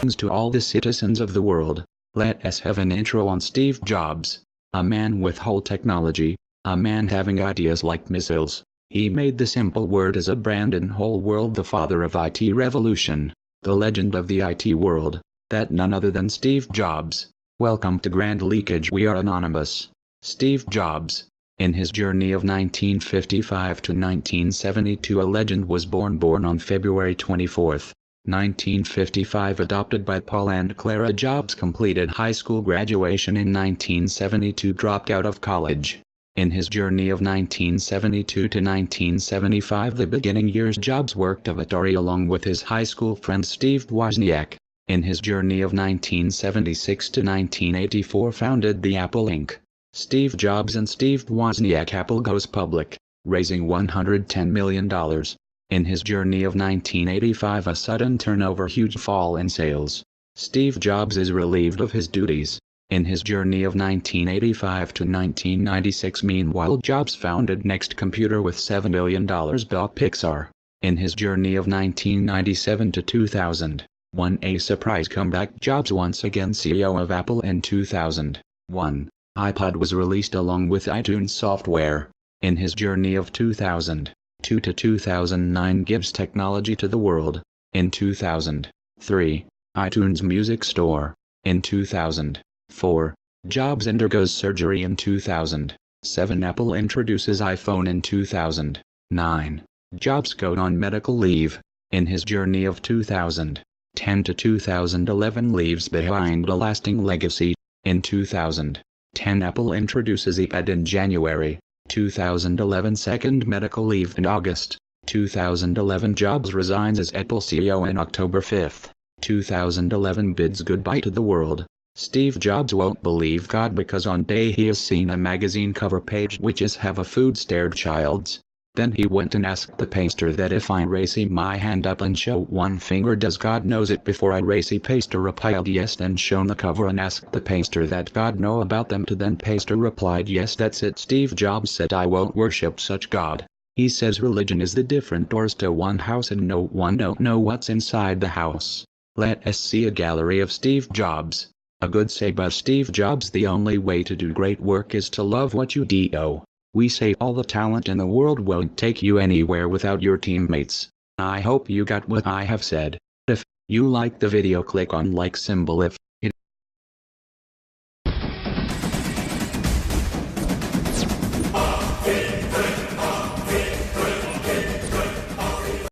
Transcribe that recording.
Greetings to all the citizens of the world. Let us have an intro on Steve Jobs. A man with whole technology, a man having ideas like missiles. He made the simple word as a brand in whole world, the father of IT revolution, the legend of the IT world, that none other than Steve Jobs. Welcome to Grand Leakage. We are anonymous. Steve Jobs. In his journey of 1955 to 1972, a legend was born on February 24, 1955. Adopted by Paul and Clara Jobs, completed high school graduation in 1972, dropped out of college. In his journey of 1972 to 1975, the beginning years, Jobs worked at Atari along with his high school friend Steve Wozniak. In his journey of 1976 to 1984, founded the Apple Inc. Steve Jobs and Steve Wozniak. Apple goes public, raising $110 million. In his journey of 1985, a sudden turnover, huge fall in sales. Steve Jobs is relieved of his duties. In his journey of 1985 to 1996, meanwhile, Jobs founded Next Computer with $7 million, bought Pixar. In his journey of 1997 to 2001, a surprise comeback, Jobs once again CEO of Apple. In 2001, iPod was released along with iTunes software. In his journey of 2002 to 2009, gives technology to the world. In 2003, iTunes Music Store. In 2004, Jobs undergoes surgery. In 2007, Apple introduces iPhone. In 2009, Jobs goes on medical leave. In his journey of 2010 to 2011, leaves behind a lasting legacy. In 2010, Apple introduces iPad in January 2011, second medical leave. In August 2011, Jobs resigns as Apple CEO. In October 5, 2011, bids goodbye to the world. Steve Jobs won't believe God because on day he has seen a magazine cover page which is have a food-stared child's. Then he went and asked the pastor that if I raise my hand up and show one finger, does God knows it? Before I raise, pastor replied yes, then shown the cover and asked the pastor that God know about them too. Then pastor replied yes, that's it. Steve Jobs said, I won't worship such God. He says religion is the different doors to one house and no one don't know what's inside the house. Let us see a gallery of Steve Jobs. A good say by Steve Jobs: the only way to do great work is to love what you do. We say all the talent in the world won't take you anywhere without your teammates. I hope you got what I have said. If you like the video, click on like symbol. If